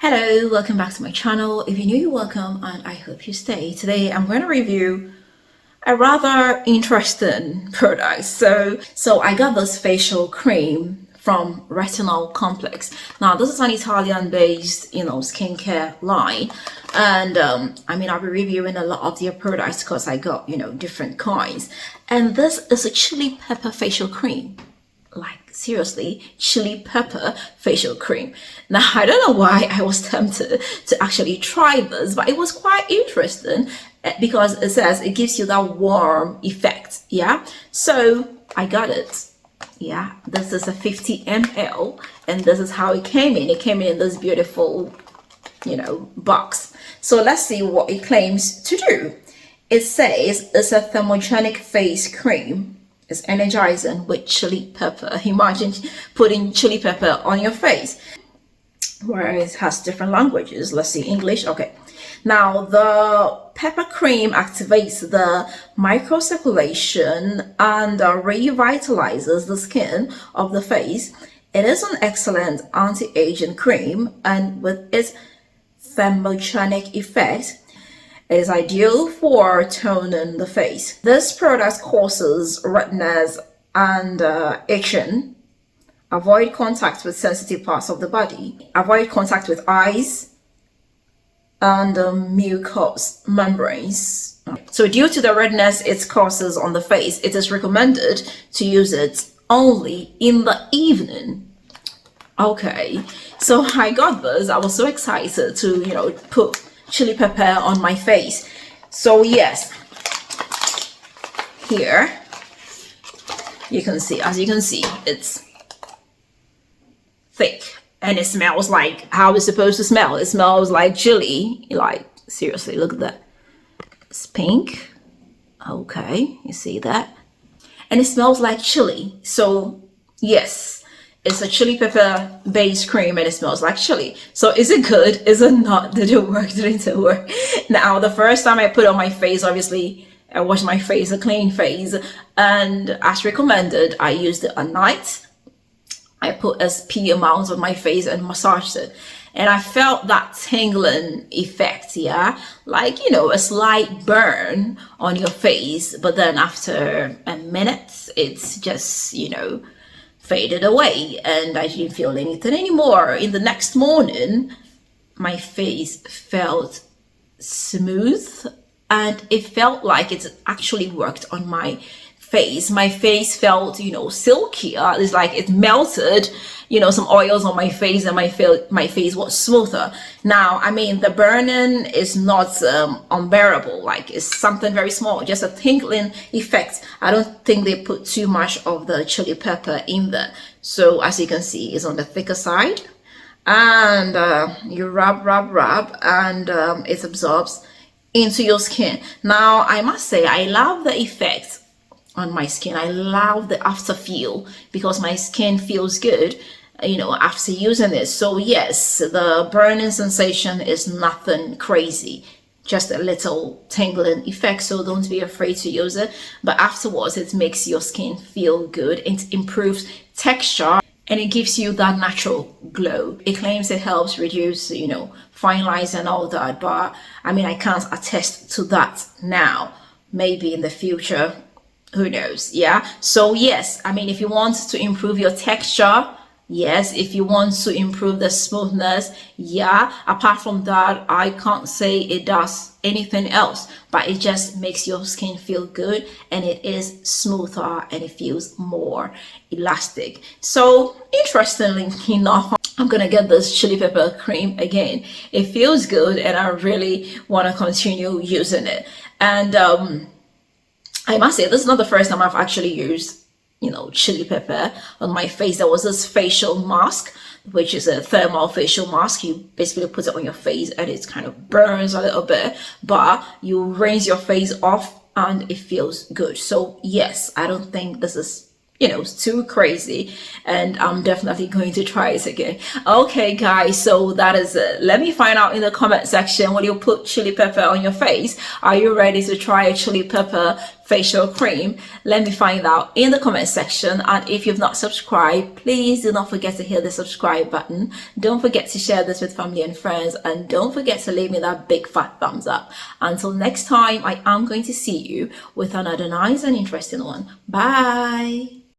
Hello, welcome back to my channel. If you're new, you're welcome and I hope you stay. Today I'm going to review a rather interesting product. So I got this facial cream from Retinol Complex. Now this is an Italian based, skincare line, and I'll be reviewing a lot of their products because I got, different kinds. And this is a chili pepper facial cream. Like seriously, chili pepper facial cream. Now I don't know why I was tempted to actually try this, but it was quite interesting because it says it gives you that warm effect. Yeah, so I got it. Yeah, this is a 50 ml and this is how it came in. It came in this beautiful box. So let's see what it claims to do. It says it's a thermogenic face cream. It's energizing with chili pepper. Imagine putting chili pepper on your face. Whereas it has different languages. Let's see, English. Okay. Now the pepper cream activates the microcirculation and revitalizes the skin of the face. It is an excellent anti-aging cream, and with its thermogenic effect, it is ideal for toning the face. This product causes redness and itching. Avoid contact with sensitive parts of the body. Avoid contact with eyes and mucous membranes. So due to the redness it causes on the face, it is recommended to use it only in the evening. Okay, so I got this. I was so excited to, put chili pepper on my face. So yes, here you can see, as you can see, it's thick and it smells like how it's supposed to smell. It smells like chili. Like seriously, look at that. It's pink. Okay, you see that? And it smells like chili. So yes, it's a chili pepper based cream and it smells like chili. So is it good? Is it not? Did it work? Didn't it work? Now, the first time I put it on my face, obviously, I washed my face, a clean face. And as recommended, I used it at night. I put a SP amount on my face and massaged it. And I felt that tingling effect, yeah? Like, a slight burn on your face. But then after a minute, it's just, faded away and I didn't feel anything anymore. In the next morning, my face felt smooth and it felt like it actually worked on my face. My face felt, silkier. It's like it melted, some oils on my face and my face was smoother. Now, the burning is not unbearable. Like it's something very small, just a tingling effect. I don't think they put too much of the chili pepper in there. So as you can see, it's on the thicker side. And you rub and it absorbs into your skin. Now, I must say, I love the effect on my skin. I love the after feel because my skin feels good after using it. So yes, the burning sensation is nothing crazy, just a little tingling effect, so don't be afraid to use it. But afterwards it makes your skin feel good. It improves texture and it gives you that natural glow. It claims it helps reduce fine lines and all that, but I can't attest to that now. Maybe in the future, who knows? Yeah, so yes, if you want to improve your texture, yes, if you want to improve the smoothness, yeah, apart from that, I can't say it does anything else, but it just makes your skin feel good and it is smoother and it feels more elastic. So interestingly enough, I'm gonna get this chili pepper cream again. It feels good and I really want to continue using it. And I must say, this is not the first time I've actually used, chili pepper on my face. There was this facial mask, which is a thermal facial mask. You basically put it on your face and it kind of burns a little bit, but you rinse your face off and it feels good. So yes, I don't think this is too crazy and I'm definitely going to try it again. Okay guys, so that is it. Let me find out in the comment section, will you put chili pepper on your face? Are you ready to try a chili pepper facial cream? Let me find out in the comment section. And if you've not subscribed, please do not forget to hit the subscribe button. Don't forget to share this with family and friends, and don't forget to leave me that big fat thumbs up. Until next time, I am going to see you with another nice and interesting one. Bye.